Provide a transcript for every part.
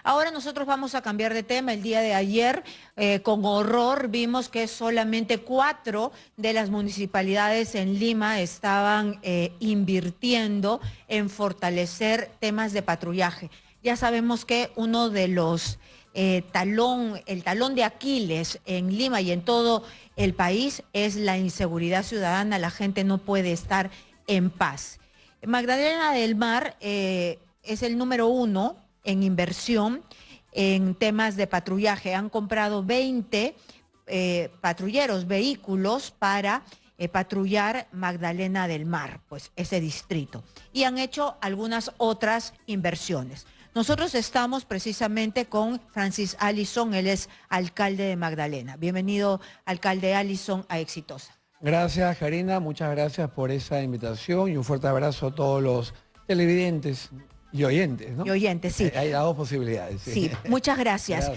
Ahora nosotros vamos a cambiar de tema. El día de ayer, con horror, vimos que solamente 4 de las municipalidades en Lima estaban invirtiendo en fortalecer temas de patrullaje. Ya sabemos que uno de los el talón de Aquiles en Lima y en todo el país es la inseguridad ciudadana. La gente no puede estar en paz. Magdalena del Mar es el número 1 en inversión en temas de patrullaje. Han comprado 20 patrulleros, vehículos para patrullar Magdalena del Mar, pues ese distrito. Y han hecho algunas otras inversiones. Nosotros estamos precisamente con Francis Allison, él es alcalde de Magdalena. Bienvenido, alcalde Allison, a Exitosa. Gracias, Karina, muchas gracias por esa invitación y un fuerte abrazo a todos los televidentes y oyentes, ¿no? Y oyentes, sí. Hay las dos posibilidades. Sí, muchas gracias.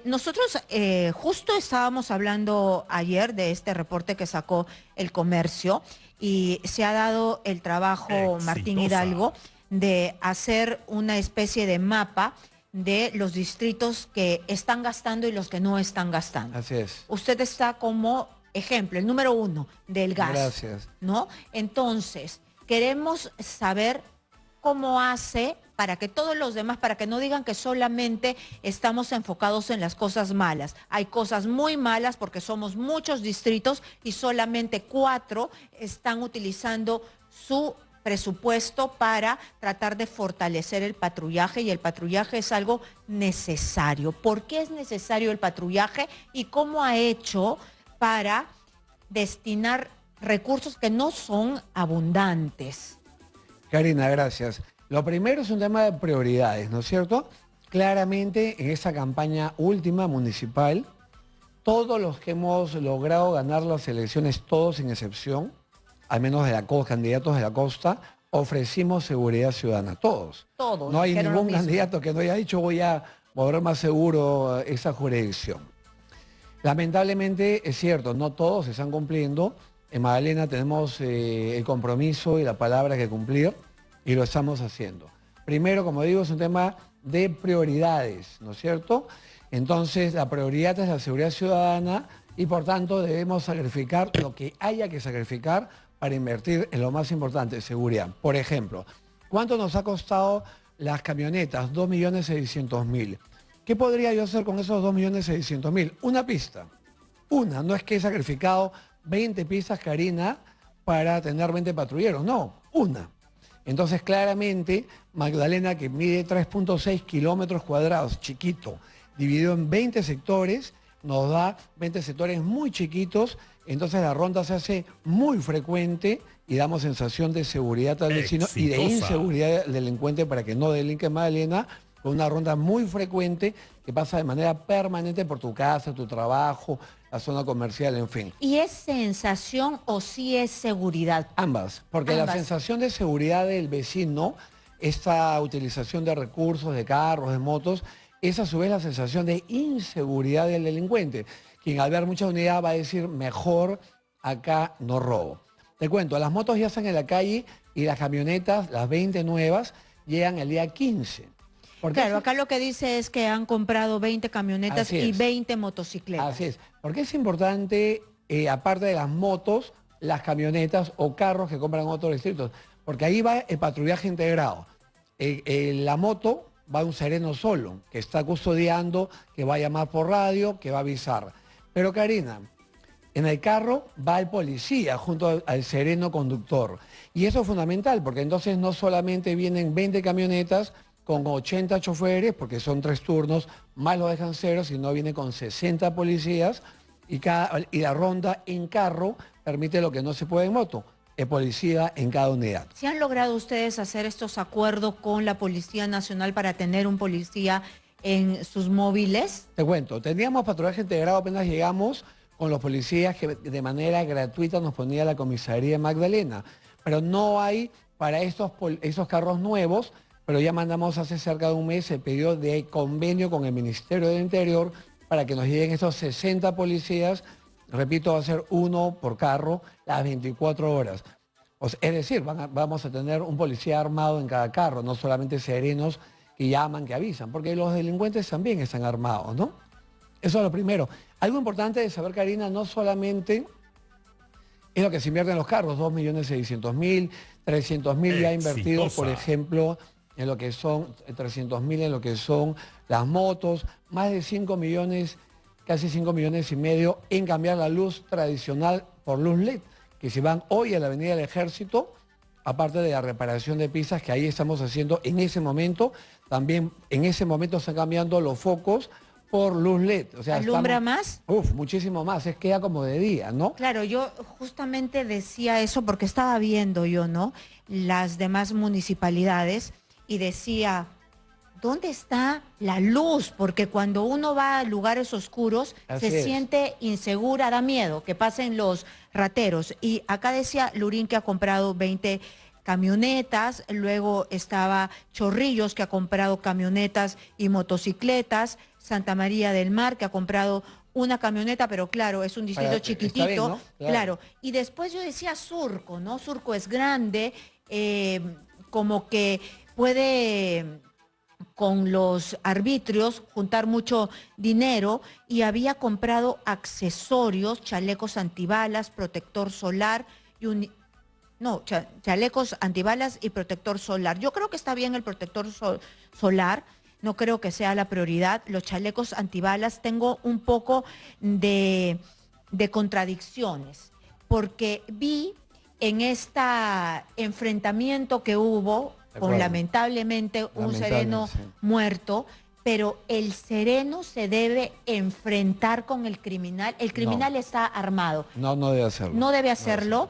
Nosotros justo estábamos hablando ayer de este reporte que sacó el comercio y se ha dado el trabajo, Martín Hidalgo, de hacer una especie de mapa de los distritos que están gastando y los que no están gastando. Así es. Usted está como ejemplo, el número 1 del gas. Gracias. ¿No? Entonces, queremos saber cómo hace para que todos los demás, para que no digan que solamente estamos enfocados en las cosas malas. Hay cosas muy malas porque somos muchos distritos y solamente 4 están utilizando su presupuesto para tratar de fortalecer el patrullaje, y el patrullaje es algo necesario. ¿Por qué es necesario el patrullaje y cómo ha hecho para destinar recursos que no son abundantes? Karina, gracias. Lo primero es un tema de prioridades, ¿no es cierto? Claramente en esa campaña última municipal, todos los que hemos logrado ganar las elecciones, todos sin excepción, al menos de la candidatos de la costa, ofrecimos seguridad ciudadana, todos. Todos. No hay ningún candidato que no haya dicho voy a volver más seguro esa jurisdicción. Lamentablemente es cierto, no todos se están cumpliendo. En Magdalena tenemos el compromiso y la palabra que cumplir y lo estamos haciendo. Primero, como digo, es un tema de prioridades, ¿no es cierto? Entonces, la prioridad es la seguridad ciudadana y por tanto debemos sacrificar lo que haya que sacrificar para invertir en lo más importante, seguridad. Por ejemplo, ¿cuánto nos ha costado las camionetas? 2.600.000. ¿Qué podría yo hacer con esos 2.600.000? Una pista. Una, no es que he sacrificado 20 pistas, Karina, para tener 20 patrulleros, no, una. Entonces, claramente, Magdalena, que mide 3.6 kilómetros cuadrados, chiquito, dividido en 20 sectores, nos da 20 sectores muy chiquitos, entonces la ronda se hace muy frecuente y damos sensación de seguridad al vecino y de inseguridad del delincuente para que no delinque en Magdalena, con una ronda muy frecuente que pasa de manera permanente por tu casa, tu trabajo, la zona comercial, en fin. ¿Y es sensación o sí es seguridad? Ambas, porque la sensación de seguridad del vecino, esta utilización de recursos, de carros, de motos, es a su vez la sensación de inseguridad del delincuente, quien al ver mucha unidad va a decir, mejor acá no robo. Te cuento, las motos ya están en la calle y las camionetas, las 20 nuevas, llegan el día 15. Claro, acá lo que dice es que han comprado 20 camionetas y 20 motocicletas. Así es. Porque es importante, aparte de las motos, las camionetas o carros que compran otros distritos. Porque ahí va el patrullaje integrado. La moto va un sereno solo, que está custodiando, que va a llamar por radio, que va a avisar. Pero Karina, en el carro va el policía junto al sereno conductor. Y eso es fundamental, porque entonces no solamente vienen 20 camionetas, con 80 choferes, porque son 3 turnos, más los dejan cero, sino viene con 60 policías y la ronda en carro permite lo que no se puede en moto, el policía en cada unidad. ¿Se han logrado ustedes hacer estos acuerdos con la Policía Nacional para tener un policía en sus móviles? Te cuento, teníamos patrullaje integrado apenas llegamos con los policías que de manera gratuita nos ponía la comisaría de Magdalena, pero no hay para esos carros nuevos. Pero ya mandamos hace cerca de un mes el pedido de convenio con el Ministerio del Interior para que nos lleguen estos 60 policías, repito, va a ser 1 por carro las 24 horas. Es decir, vamos a tener un policía armado en cada carro, no solamente serenos que llaman, que avisan, porque los delincuentes también están armados, ¿no? Eso es lo primero. Algo importante de saber, Karina, no solamente es lo que se invierte en los carros, 2.600.000, 300.000 ya invertidos, por ejemplo, en lo que son 300.000 en lo que son las motos, más de 5 millones, casi 5 millones y medio en cambiar la luz tradicional por luz LED, que se van hoy a la Avenida del Ejército, aparte de la reparación de pistas que ahí estamos haciendo en ese momento. También en ese momento están cambiando los focos por luz LED. O sea, ¿alumbra más? Muchísimo más, queda como de día, ¿no? Claro, yo justamente decía eso porque estaba viendo yo, ¿no? Las demás municipalidades y decía, ¿dónde está la luz? Porque cuando uno va a lugares oscuros se siente insegura, da miedo que pasen los rateros. Y acá decía Lurín que ha comprado 20 camionetas, luego estaba Chorrillos que ha comprado camionetas y motocicletas, Santa María del Mar que ha comprado una camioneta, pero claro, es un distrito chiquitito, bien, ¿no? Claro. Y después yo decía Surco, ¿no? Surco es grande, como que puede con los arbitrios juntar mucho dinero y había comprado accesorios, chalecos antibalas, protector solar y chalecos antibalas y protector solar. Yo creo que está bien el protector solar, no creo que sea la prioridad. Los chalecos antibalas tengo un poco de contradicciones, porque vi en este enfrentamiento que hubo con lamentablemente un sereno muerto, pero el sereno se debe enfrentar con el criminal. El criminal está armado. No debe hacerlo. No debe hacerlo.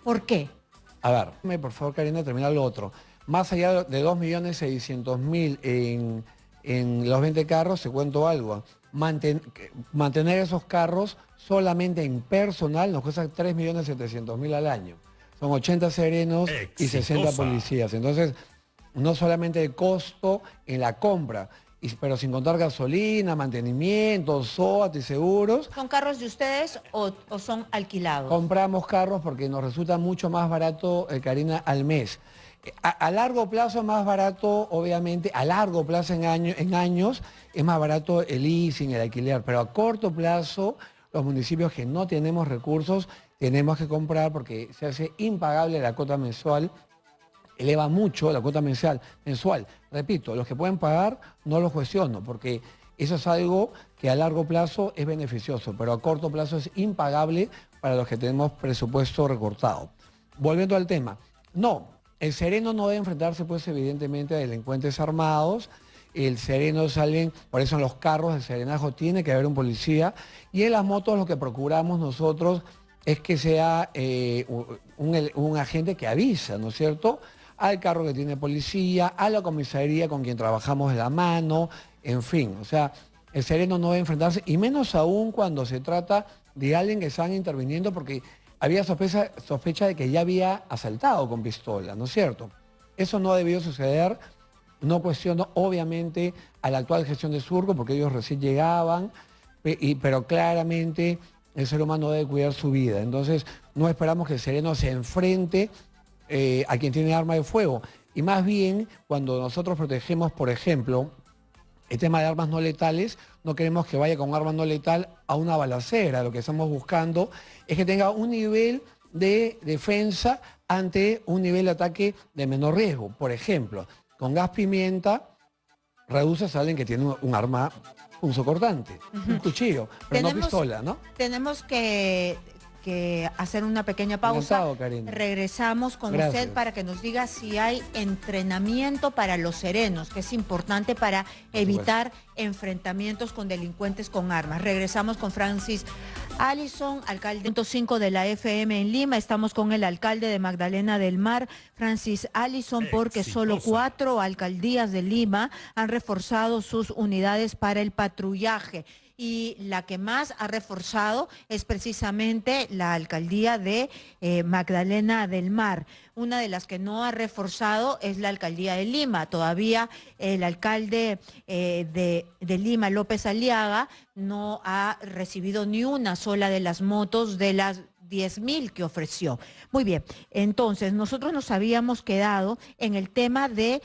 ¿Por qué? A ver, por favor, Karina, termina lo otro. Más allá de 2.600.000 en los 20 carros, te cuento algo. Mantener esos carros solamente en personal nos cuesta 3.700.000 al año. Son 80 serenos y 60 policías. Entonces, no solamente el costo en la compra, pero sin contar gasolina, mantenimiento, SOAT y seguros. ¿Son carros de ustedes o son alquilados? Compramos carros porque nos resulta mucho más barato, Karina, al mes. A largo plazo es más barato, obviamente, a largo plazo en años es más barato el leasing, el alquiler, pero a corto plazo los municipios que no tenemos recursos tenemos que comprar porque se hace impagable la cuota mensual, eleva mucho la cuota mensual. Repito, los que pueden pagar no los cuestiono porque eso es algo que a largo plazo es beneficioso, pero a corto plazo es impagable para los que tenemos presupuesto recortado. Volviendo al tema, no, el sereno no debe enfrentarse pues evidentemente a delincuentes armados. El sereno salen, por eso en los carros de serenajo tiene que haber un policía y en las motos lo que procuramos nosotros es que sea un agente que avisa, ¿no es cierto?, al carro que tiene policía, a la comisaría con quien trabajamos de la mano, en fin. O sea, el sereno no debe enfrentarse, y menos aún cuando se trata de alguien que están interviniendo porque había sospecha de que ya había asaltado con pistola, ¿no es cierto? Eso no ha debido suceder. No cuestiono, obviamente, a la actual gestión de Surco porque ellos recién llegaban, pero claramente el ser humano debe cuidar su vida. Entonces, no esperamos que el sereno se enfrente a quien tiene arma de fuego. Y más bien, cuando nosotros protegemos, por ejemplo, el tema de armas no letales, no queremos que vaya con un arma no letal a una balacera. Lo que estamos buscando es que tenga un nivel de defensa ante un nivel de ataque de menor riesgo. Por ejemplo, con gas pimienta reduces a alguien que tiene un arma punzocortante, un cuchillo, pero no pistola, ¿no? Tenemos que hacer una pequeña pausa. Regresamos con usted para que nos diga si hay entrenamiento para los serenos, que es importante para evitar enfrentamientos con delincuentes con armas. Regresamos con Francis Allison, alcalde 5 de la FM en Lima. Estamos con el alcalde de Magdalena del Mar, Francis Allison, porque solo 4 alcaldías de Lima han reforzado sus unidades para el patrullaje. Y la que más ha reforzado es precisamente la alcaldía de Magdalena del Mar. Una de las que no ha reforzado es la alcaldía de Lima. Todavía el alcalde de Lima, López Aliaga, no ha recibido ni una sola de las motos de las 10.000 que ofreció. Muy bien, entonces nosotros nos habíamos quedado en el tema de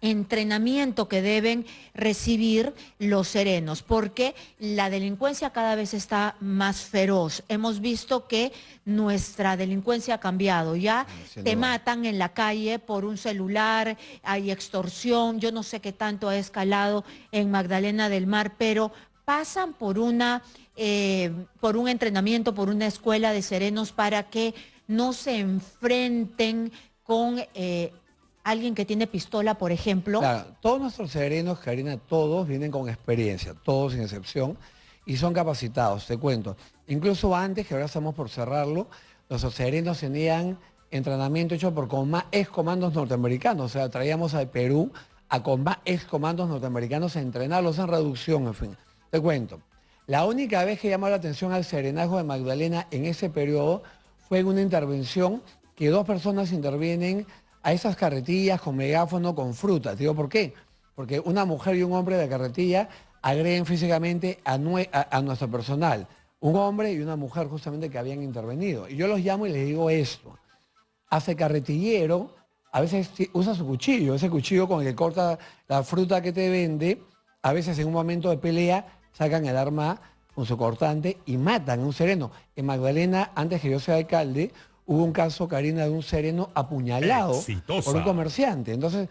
entrenamiento que deben recibir los serenos, porque la delincuencia cada vez está más feroz. Hemos visto que nuestra delincuencia ha cambiado. Ya te matan en la calle por un celular, hay extorsión, yo no sé qué tanto ha escalado en Magdalena del Mar, pero pasan por un entrenamiento, por una escuela de serenos para que no se enfrenten con alguien que tiene pistola, por ejemplo. Claro, todos nuestros serenos, Karina, todos vienen con experiencia, todos sin excepción, y son capacitados, te cuento. Incluso antes, que ahora estamos por cerrarlo, nuestros serenos tenían entrenamiento hecho por excomandos norteamericanos, o sea, traíamos al Perú a excomandos norteamericanos a entrenarlos en reducción, en fin. Te cuento, la única vez que llamó la atención al serenazgo de Magdalena en ese periodo fue en una intervención que 2 personas intervienen a esas carretillas con megáfono, con fruta. Te digo, ¿por qué? Porque una mujer y un hombre de carretilla agreden físicamente a nuestro personal. Un hombre y una mujer justamente que habían intervenido. Y yo los llamo y les digo esto. Hace carretillero, a veces usa su cuchillo, ese cuchillo con el que corta la fruta que te vende, a veces en un momento de pelea sacan el arma con su cortante y matan a un sereno. En Magdalena, antes que yo sea alcalde, hubo un caso, Karina, de un sereno apuñalado por un comerciante. Entonces,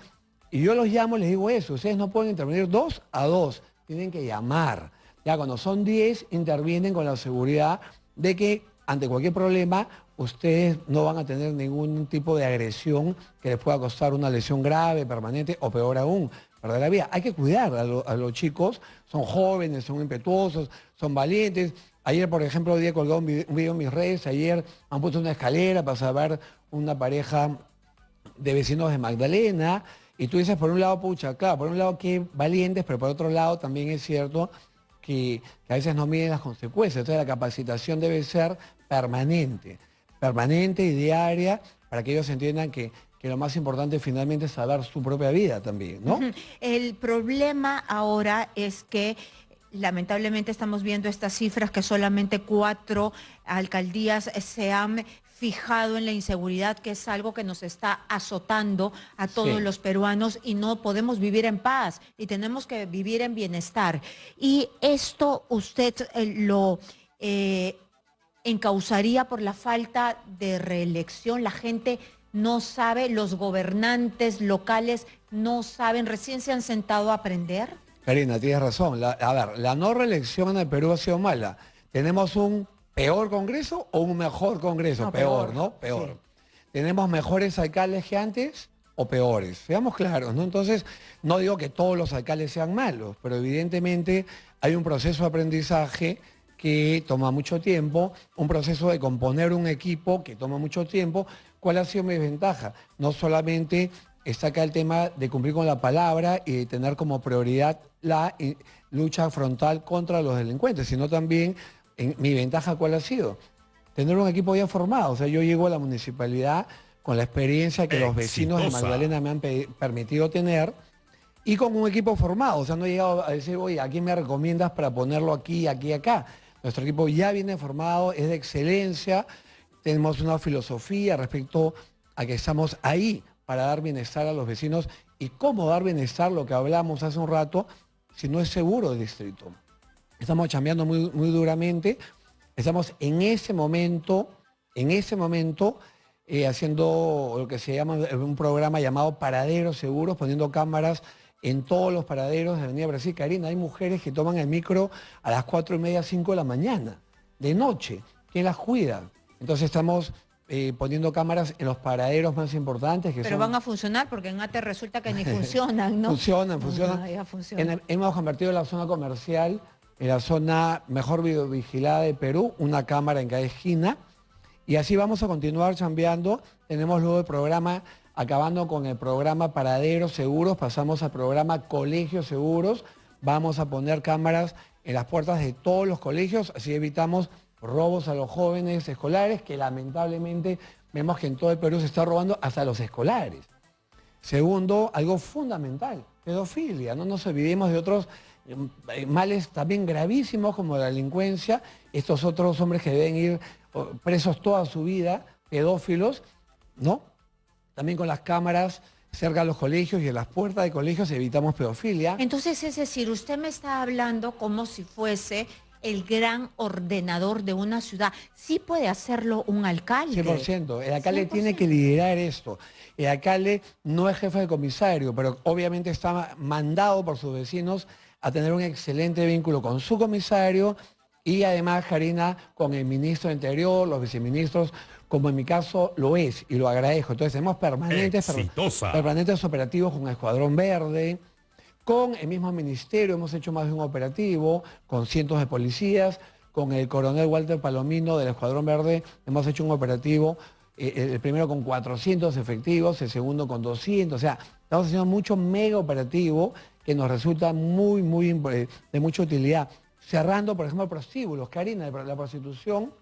y yo los llamo y les digo eso, ustedes no pueden intervenir 2 a 2, tienen que llamar. Ya cuando son 10, intervienen con la seguridad de que ante cualquier problema, ustedes no van a tener ningún tipo de agresión que les pueda costar una lesión grave, permanente o peor aún, perder la vida. Hay que cuidar a los chicos, son jóvenes, son impetuosos, son valientes. Ayer, por ejemplo, hoy día colgado un video en mis redes, ayer han puesto una escalera para salvar una pareja de vecinos de Magdalena, y tú dices, por un lado, pucha, claro, por un lado qué valientes, pero por otro lado también es cierto que a veces no miden las consecuencias. Entonces la capacitación debe ser permanente y diaria, para que ellos entiendan que lo más importante finalmente es salvar su propia vida también, ¿no? El problema ahora es que lamentablemente estamos viendo estas cifras que solamente 4 alcaldías se han fijado en la inseguridad, que es algo que nos está azotando a todos los peruanos, y no podemos vivir en paz y tenemos que vivir en bienestar. Y esto usted lo encauzaría por la falta de reelección. La gente no sabe, los gobernantes locales no saben, recién se han sentado a aprender. Karina, tienes razón. A ver, la no reelección en el Perú ha sido mala. Tenemos un peor Congreso o un mejor Congreso. No, peor, ¿no? Peor. Sí. ¿Tenemos mejores alcaldes que antes o peores? Seamos claros, ¿no? Entonces, no digo que todos los alcaldes sean malos, pero evidentemente hay un proceso de aprendizaje que toma mucho tiempo, un proceso de componer un equipo que toma mucho tiempo. ¿Cuál ha sido mi ventaja? No solamente está acá el tema de cumplir con la palabra y de tener como prioridad la lucha frontal contra los delincuentes, sino también, mi ventaja, ¿cuál ha sido? Tener un equipo ya formado. O sea, yo llego a la municipalidad con la experiencia que los vecinos de Magdalena me han permitido tener, y con un equipo formado. O sea, no he llegado a decir, oye, ¿a quién me recomiendas para ponerlo aquí, aquí, acá? Nuestro equipo ya viene formado, es de excelencia, tenemos una filosofía respecto a que estamos ahí para dar bienestar a los vecinos. ¿Y cómo dar bienestar? Lo que hablamos hace un rato, si no es seguro el distrito. Estamos chambeando muy duramente, estamos en ese momento haciendo lo que se llama un programa llamado Paraderos Seguros, poniendo cámaras en todos los paraderos de Avenida Brasil. Karina, hay mujeres que toman el micro a las 4:30, 5 de la mañana, de noche. ¿Quién las cuida? Entonces estamos poniendo cámaras en los paraderos más importantes. Pero van a funcionar, porque en ATE resulta que ni funcionan, ¿no? Funcionan. Hemos convertido la zona comercial en la zona mejor videovigilada de Perú, una cámara en cada esquina, y así vamos a continuar chambeando. Tenemos luego el programa, acabando con el programa Paraderos Seguros, pasamos al programa Colegios Seguros. Vamos a poner cámaras en las puertas de todos los colegios, así evitamos robos a los jóvenes escolares, que lamentablemente vemos que en todo el Perú se está robando hasta los escolares. Segundo, algo fundamental, pedofilia. No nos olvidemos de otros males también gravísimos como la delincuencia, estos otros hombres que deben ir presos toda su vida, pedófilos, ¿no? También con las cámaras cerca de los colegios y en las puertas de colegios evitamos pedofilia. Entonces, es decir, usted me está hablando como si fuese el gran ordenador de una ciudad. Sí puede hacerlo un alcalde. 100%. El alcalde 100%. tiene que liderar esto. El alcalde no es jefe de comisario, pero obviamente está mandado por sus vecinos a tener un excelente vínculo con su comisario y además, Karina, con el ministro de Interior, los viceministros, como en mi caso lo es, y lo agradezco. Entonces tenemos permanentes operativos con Escuadrón Verde, con el mismo ministerio hemos hecho más de un operativo, con cientos de policías, con el coronel Walter Palomino del Escuadrón Verde hemos hecho un operativo, el primero con 400 efectivos, el segundo con 200, o sea, estamos haciendo mucho mega operativo que nos resulta de mucha utilidad. Cerrando, por ejemplo, prostíbulos. Karina, la prostitución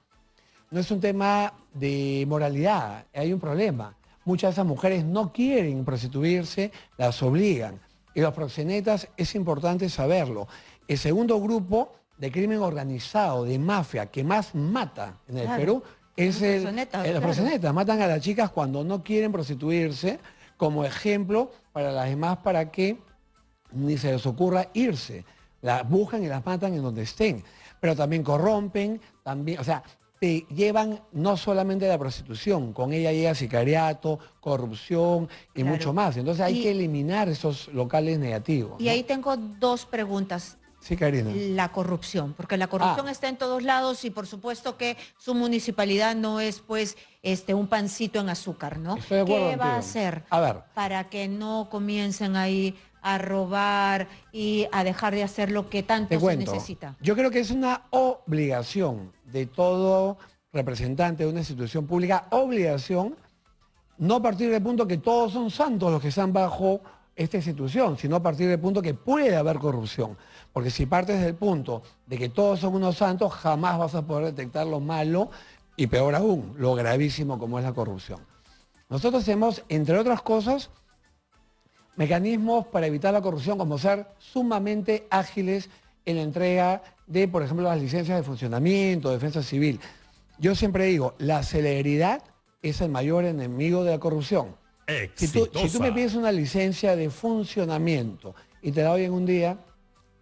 no es un tema de moralidad, hay un problema. Muchas de esas mujeres no quieren prostituirse, las obligan. Y los proxenetas es importante saberlo. El segundo grupo de crimen organizado, de mafia, que más mata en el Perú, es los proxenetas. Matan a las chicas cuando no quieren prostituirse, como ejemplo para las demás, para que ni se les ocurra irse. Las buscan y las matan en donde estén. Pero también corrompen, también, o sea, te llevan no solamente a la prostitución, con ella llega sicariato, corrupción y mucho más. Entonces hay que eliminar esos locales negativos. Y ¿no? Ahí tengo dos preguntas. Sí, Karina. La corrupción, porque la corrupción está en todos lados y por supuesto que su municipalidad no es pues un pancito en azúcar, ¿no? Estoy de acuerdo ¿Qué va a hacer para que no comiencen ahí a robar y a dejar de hacer lo que tanto se necesita? Yo creo que es una obligación de todo representante de una institución pública, obligación, no partir del punto que todos son santos los que están bajo esta institución, sino a partir del punto que puede haber corrupción. Porque si partes del punto de que todos son unos santos, jamás vas a poder detectar lo malo y peor aún, lo gravísimo como es la corrupción. Nosotros tenemos, entre otras cosas, mecanismos para evitar la corrupción, como ser sumamente ágiles en la entrega de, por ejemplo, las licencias de funcionamiento, defensa civil. Yo siempre digo, la celeridad es el mayor enemigo de la corrupción. Si tú me pides una licencia de funcionamiento y te la doy en un día,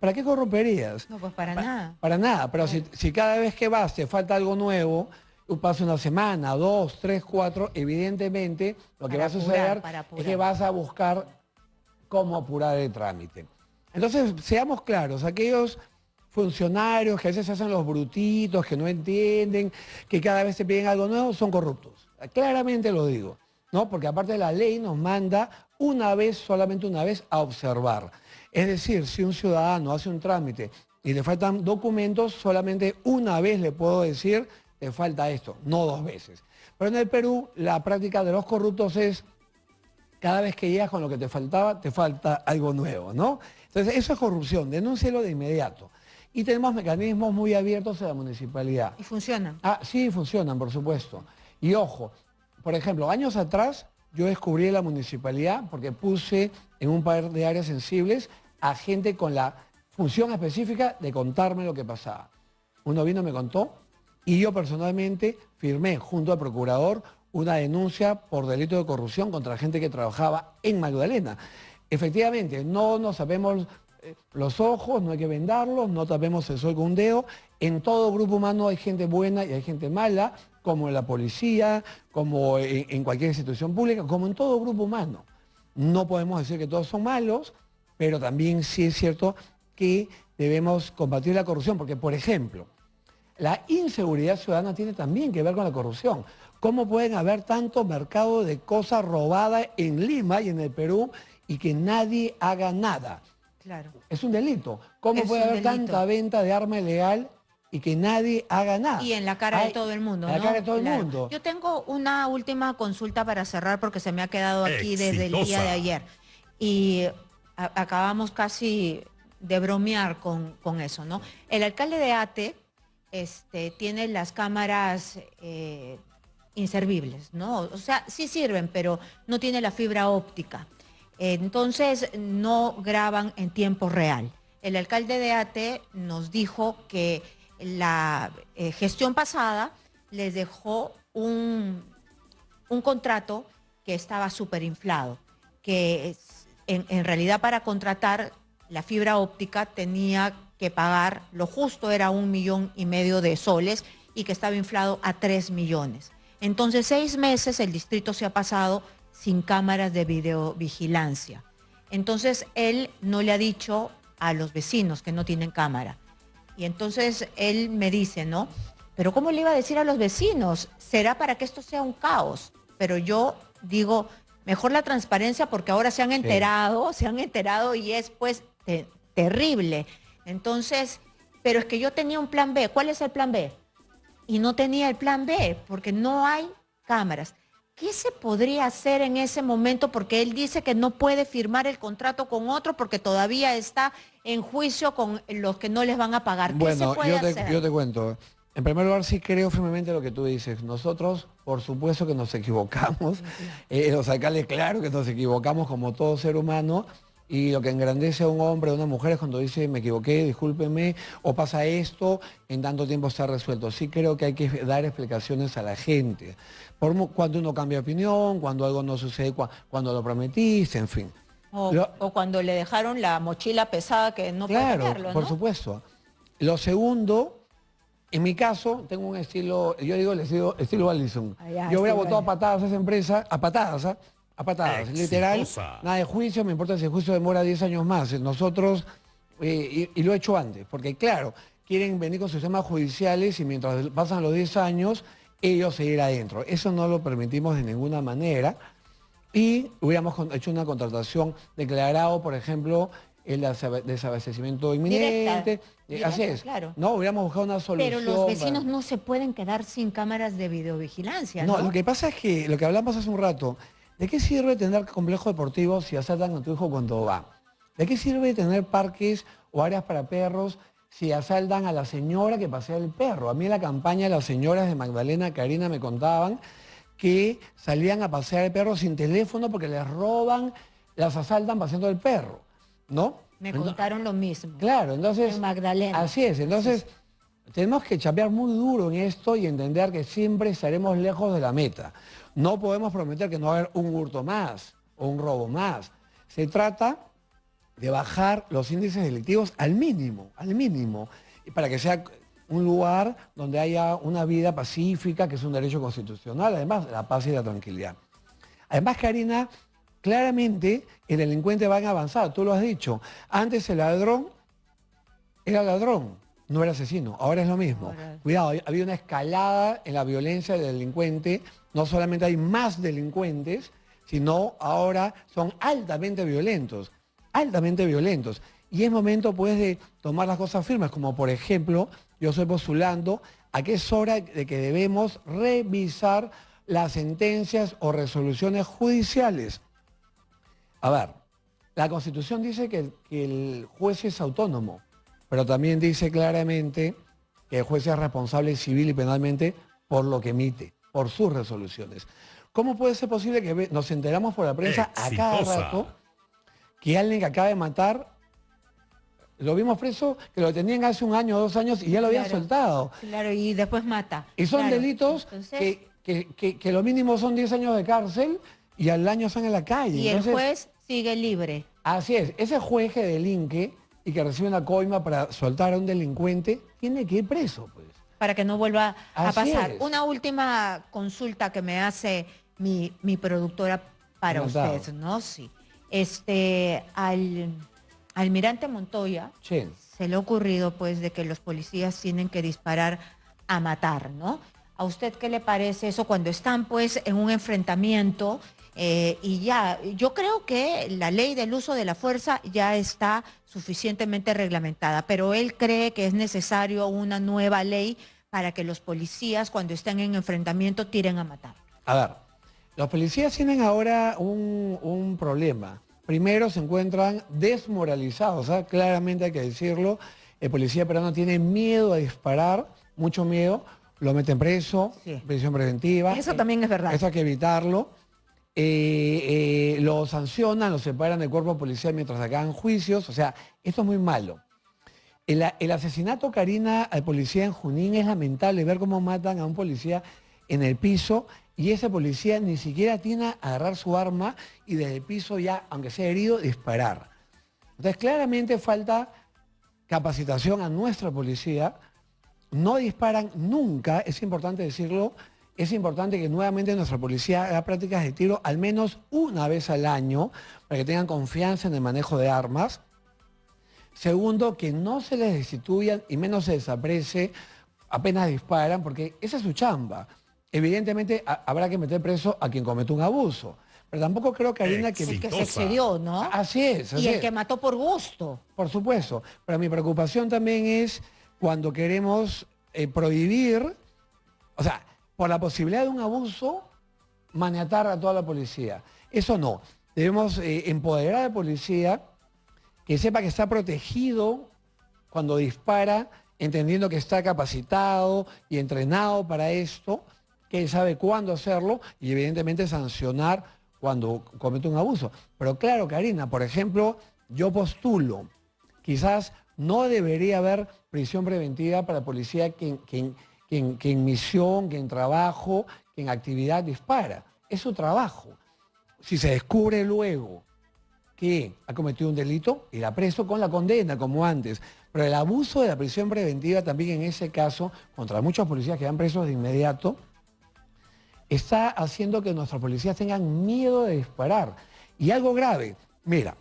¿para qué corromperías? No, pues para nada. Para nada, pero si cada vez que vas te falta algo nuevo, pasa una semana, 2, 3, 4, evidentemente lo que va a suceder es que vas a buscar cómo apurar el trámite. Entonces, seamos claros, aquellos funcionarios que a veces se hacen los brutitos, que no entienden, que cada vez te piden algo nuevo, son corruptos. Claramente lo digo, ¿no? Porque aparte la ley nos manda solamente una vez, a observar. Es decir, si un ciudadano hace un trámite y le faltan documentos, solamente una vez le puedo decir, te falta esto, no 2 veces. Pero en el Perú, la práctica de los corruptos es, cada vez que llegas con lo que te falta algo nuevo, ¿no? Entonces, eso es corrupción, denúncielo de inmediato. Y tenemos mecanismos muy abiertos en la municipalidad. ¿Y funcionan? Sí, funcionan, por supuesto. Y ojo, por ejemplo, años atrás yo descubrí la municipalidad porque puse en un par de áreas sensibles a gente con la función específica de contarme lo que pasaba. Uno vino, me contó, y yo personalmente firmé junto al procurador una denuncia por delito de corrupción contra gente que trabajaba en Magdalena. Efectivamente, no nos tapemos los ojos, no hay que vendarlos, no tapemos el sol con un dedo. En todo grupo humano hay gente buena y hay gente mala, como en la policía, como en cualquier institución pública, como en todo grupo humano. No podemos decir que todos son malos, pero también sí es cierto que debemos combatir la corrupción, porque, por ejemplo, la inseguridad ciudadana tiene también que ver con la corrupción. ¿Cómo pueden haber tanto mercado de cosas robadas en Lima y en el Perú y que nadie haga nada? Claro. Es un delito. ¿Cómo puede haber tanta venta de arma ilegal y que nadie haga nada? Y en la cara de todo el mundo, ¿no? En la cara de todo el mundo. Yo tengo una última consulta para cerrar porque se me ha quedado aquí desde el día de ayer. Y acabamos casi de bromear con eso, ¿no? El alcalde de Ate tiene las cámaras inservibles, ¿no? O sea, sí sirven, pero no tiene la fibra óptica. Entonces no graban en tiempo real. El alcalde de Ate nos dijo que la gestión pasada les dejó un contrato que estaba súper inflado, que en realidad para contratar la fibra óptica tenía que pagar, lo justo era 1,5 millones de soles y que estaba inflado a 3 millones. Entonces 6 meses el distrito se ha pasado sin cámaras de videovigilancia. Entonces él no le ha dicho a los vecinos que no tienen cámara. Y entonces él me dice, ¿no? Pero ¿cómo le iba a decir a los vecinos? Será para que esto sea un caos. Pero yo digo, mejor la transparencia porque ahora se han enterado y es pues terrible. Entonces, pero es que yo tenía un plan B. ¿Cuál es el plan B? Y no tenía el plan B porque no hay cámaras. ¿Qué se podría hacer en ese momento? Porque él dice que no puede firmar el contrato con otro porque todavía está en juicio con los que no les van a pagar. ¿Qué se puede hacer? Yo te cuento. En primer lugar, sí creo firmemente lo que tú dices. Nosotros, por supuesto que nos equivocamos. Los alcaldes, claro que nos equivocamos como todo ser humano. Y lo que engrandece a un hombre o a una mujer es cuando dice, me equivoqué, discúlpeme, o pasa esto, en tanto tiempo está resuelto. Sí creo que hay que dar explicaciones a la gente. Cuando uno cambia de opinión, cuando algo no sucede, cuando lo prometiste, en fin. O cuando le dejaron la mochila pesada que no puede cambiarlo, ¿no? Por supuesto. Lo segundo, en mi caso, tengo un estilo, yo digo el estilo Allison. Yo hubiera votado a patadas a esa empresa, a patadas, literal, nada de juicio, me importa si el juicio demora 10 años más. Nosotros, y lo he hecho antes, porque claro, quieren venir con sus temas judiciales y mientras pasan los 10 años, ellos seguir adentro. Eso no lo permitimos de ninguna manera. Y hubiéramos hecho una contratación declarado, por ejemplo, el desabastecimiento inminente. Directa, así es. Claro. No, hubiéramos buscado una solución. Pero los vecinos no se pueden quedar sin cámaras de videovigilancia, ¿no? No, lo que pasa es que, lo que hablamos hace un rato, ¿de qué sirve tener complejo deportivo si asaltan a tu hijo cuando va? ¿De qué sirve tener parques o áreas para perros si asaltan a la señora que pasea el perro? A mí en la campaña las señoras de Magdalena, Karina me contaban que salían a pasear el perro sin teléfono porque les roban, las asaltan paseando el perro, ¿no? Me contaron lo mismo. Claro, entonces... En Magdalena. Así es, entonces tenemos que chapear muy duro en esto y entender que siempre estaremos lejos de la meta. No podemos prometer que no va a haber un hurto más o un robo más. Se trata de bajar los índices delictivos al mínimo, para que sea un lugar donde haya una vida pacífica, que es un derecho constitucional, además la paz y la tranquilidad. Además, Karina, claramente el delincuente va en avanzada, tú lo has dicho. Antes el ladrón era ladrón, no era asesino, ahora es lo mismo. Cuidado, había una escalada en la violencia del delincuente, no solamente hay más delincuentes, sino ahora son altamente violentos. Y es momento pues de tomar las cosas firmes, como por ejemplo, yo estoy postulando a que es hora de que debemos revisar las sentencias o resoluciones judiciales. A ver, la Constitución dice que el juez es autónomo, pero también dice claramente que el juez es responsable civil y penalmente por lo que emite, por sus resoluciones. ¿Cómo puede ser posible que nos enteramos por la prensa a cada rato que alguien que acaba de matar, lo vimos preso, que lo tenían hace 1 año o 2 años y ya lo habían soltado? Claro, y después mata. Y son delitos que lo mínimo son 10 años de cárcel y al año están en la calle. Y entonces, el juez sigue libre. Así es, ese juez que delinque y que recibe una coima para soltar a un delincuente, tiene que ir preso, pues. Para que no vuelva a pasar. Es. Una última consulta que me hace mi productora para usted, ¿no? Sí. Al almirante Montoya se le ha ocurrido pues de que los policías tienen que disparar a matar, ¿no? ¿A usted qué le parece eso cuando están pues en un enfrentamiento y ya? Yo creo que la ley del uso de la fuerza ya está suficientemente reglamentada, pero él cree que es necesario una nueva ley para que los policías cuando estén en enfrentamiento tiren a matar. A ver, los policías tienen ahora un problema. Primero se encuentran desmoralizados, ¿sabes? Claramente hay que decirlo. El policía peruano tiene miedo a disparar, mucho miedo, lo meten preso, prisión preventiva. Eso también es verdad. Eso hay que evitarlo. Lo sancionan, lo separan del cuerpo policial mientras acaban juicios. O sea, esto es muy malo. El asesinato, Karina, al policía en Junín es lamentable ver cómo matan a un policía en el piso y ese policía ni siquiera tiene a agarrar su arma y desde el piso ya, aunque sea herido, disparar. Entonces claramente falta capacitación a nuestra policía. No disparan nunca, es importante decirlo, es importante que nuevamente nuestra policía haga prácticas de tiro al menos una vez al año para que tengan confianza en el manejo de armas. Segundo, que no se les destituyan y menos se desaprecie apenas disparan, porque esa es su chamba. Evidentemente habrá que meter preso a quien cometió un abuso. Pero tampoco creo, Karina, que... El que se excedió, ¿no? Así es. Y el que mató por gusto. Por supuesto. Pero mi preocupación también es cuando queremos prohibir, o sea, por la posibilidad de un abuso, maniatar a toda la policía. Eso no. Debemos empoderar a la policía, que sepa que está protegido cuando dispara, entendiendo que está capacitado y entrenado para esto, que él sabe cuándo hacerlo y evidentemente sancionar cuando comete un abuso. Pero claro, Karina, por ejemplo, yo postulo, quizás no debería haber prisión preventiva para policía que en misión, que en trabajo, que en actividad dispara. Es su trabajo. Si se descubre luego que ha cometido un delito, irá preso con la condena, como antes. Pero el abuso de la prisión preventiva también en ese caso, contra muchos policías que van presos de inmediato, está haciendo que nuestros policías tengan miedo de disparar. Y algo grave, mira,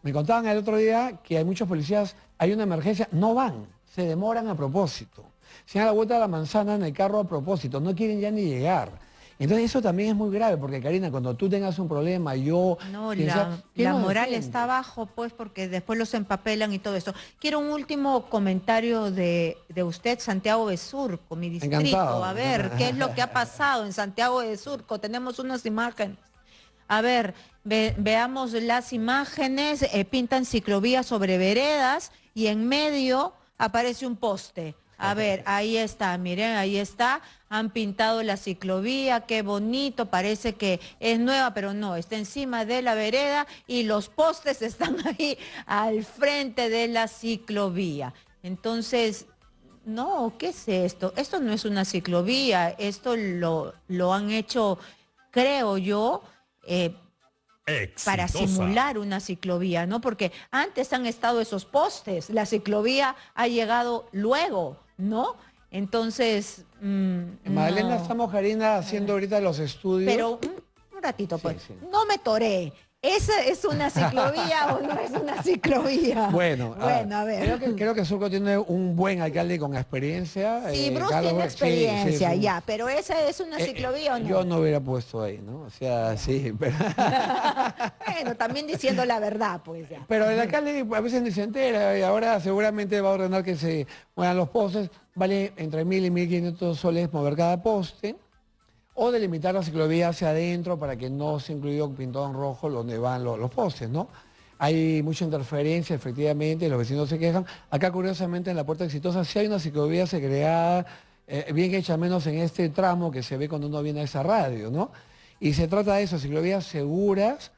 me contaban el otro día que hay muchos policías, hay una emergencia, no van, se demoran a propósito. Se dan la vuelta a la manzana en el carro a propósito, no quieren ya ni llegar. Entonces eso también es muy grave, porque Karina, cuando tú tengas un problema, yo... No, la moral está abajo, pues, porque después los empapelan y todo eso. Quiero un último comentario de usted, Santiago de Surco, mi distrito. Encantado. A ver, ¿qué es lo que ha pasado en Santiago de Surco? Tenemos unas imágenes. A ver, veamos las imágenes, pintan ciclovías sobre veredas y en medio aparece un poste. A ver, ahí está, miren, ahí está, han pintado la ciclovía, qué bonito, parece que es nueva, pero no, está encima de la vereda y los postes están ahí al frente de la ciclovía. Entonces, no, ¿qué es esto? Esto no es una ciclovía, esto lo han hecho, creo yo, para simular una ciclovía, ¿no? Porque antes han estado esos postes, la ciclovía ha llegado luego, ¿no? Entonces, En Magdalena no. estamos, Karina, haciendo ahorita los estudios. Pero un ratito, pues, Sí. no me toré. ¿Esa es una ciclovía o no es una ciclovía? Bueno, a ver. Creo que Surco tiene un buen alcalde con experiencia. Sí, Bruce Carlos, tiene experiencia, sí. ya, pero ¿esa es una ciclovía o no? Yo no hubiera puesto ahí, ¿no? O sea, sí, pero... Bueno, también diciendo la verdad, pues ya. Pero el alcalde a veces ni se entera y ahora seguramente va a ordenar que se muevan los postes. Vale entre 1.000 y 1.500 soles mover cada poste. O delimitar la ciclovía hacia adentro para que no se incluya un pintón rojo donde van los postes, ¿no? Hay mucha interferencia, efectivamente, los vecinos se quejan. Acá, curiosamente, en la Puerta Exitosa sí hay una ciclovía segregada, bien hecha, menos en este tramo que se ve cuando uno viene a esa radio, ¿no? Y se trata de eso, ciclovías seguras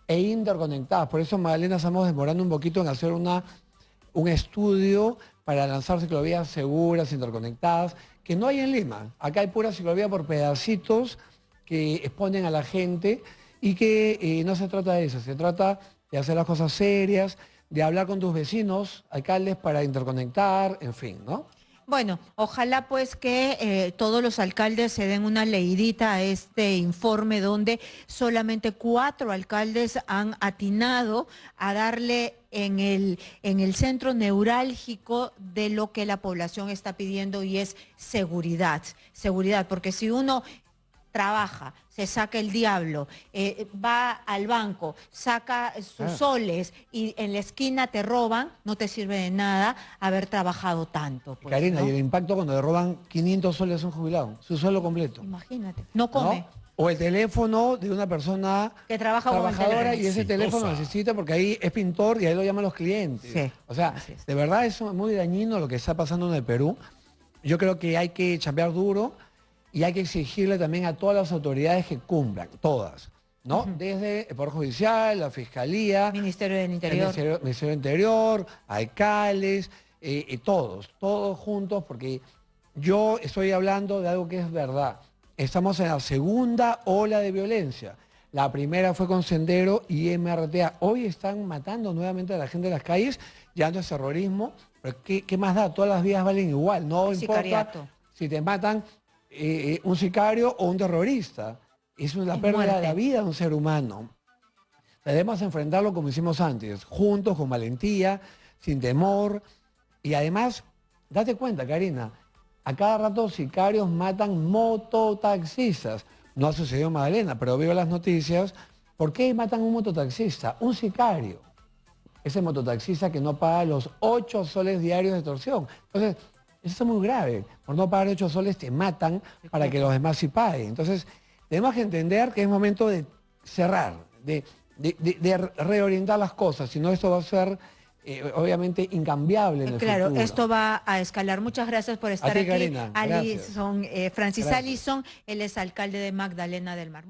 e interconectadas. Por eso, Magdalena, estamos demorando un poquito en hacer un estudio para lanzar ciclovías seguras, interconectadas, que no hay en Lima. Acá hay pura ciclovía por pedacitos que exponen a la gente y que no se trata de eso, se trata de hacer las cosas serias, de hablar con tus vecinos, alcaldes, para interconectar, en fin, ¿no? Bueno, ojalá pues que todos los alcaldes se den una leidita a este informe donde solamente 4 alcaldes han atinado a darle en el centro neurálgico de lo que la población está pidiendo y es seguridad. Seguridad, porque si uno trabaja, se saca el diablo, va al banco, saca sus soles y en la esquina te roban, no te sirve de nada haber trabajado tanto. Pues, Karina, ¿no? y el impacto cuando le roban 500 soles a un jubilado, su sueldo completo. Imagínate, no come. ¿No? O el teléfono de una persona Que trabaja con el trabajadora teléfono. y ese teléfono necesita porque ahí es pintor y ahí lo llaman los clientes. Sí, o sea, así es. de verdad eso es muy dañino lo que está pasando en el Perú. Yo creo que hay que chambear duro y hay que exigirle también a todas las autoridades que cumplan, todas, ¿no? Desde el Poder Judicial, la Fiscalía, Ministerio del el Interior. Ministerio del Interior, alcaldes, todos juntos, porque yo estoy hablando de algo que es verdad. estamos en la segunda ola de violencia. La primera fue con Sendero y MRTA. Hoy están matando nuevamente a la gente en las calles, ya no es terrorismo, pero ¿qué más da? Todas las vías valen igual, no El importa sicariato. si te matan un sicario o un terrorista. Es una pérdida de la vida de un ser humano. Debemos enfrentarlo como hicimos antes, juntos, con valentía, sin temor. Y además, date cuenta, Karina, a cada rato sicarios matan mototaxistas. No ha sucedido en Magdalena, pero veo las noticias. ¿Por qué matan a un mototaxista? Un sicario. Ese mototaxista que no paga los 8 soles diarios de extorsión. Entonces, eso es muy grave. Por no pagar 8 soles te matan para que los demás sí paguen. Entonces, tenemos que entender que es momento de cerrar, de reorientar las cosas. Si no, esto va a ser obviamente incambiable en el Claro, futuro. esto va a escalar. Muchas gracias por estar ti, aquí. Karina. Gracias. Francis Gracias. Allison, él es alcalde de Magdalena del Mar.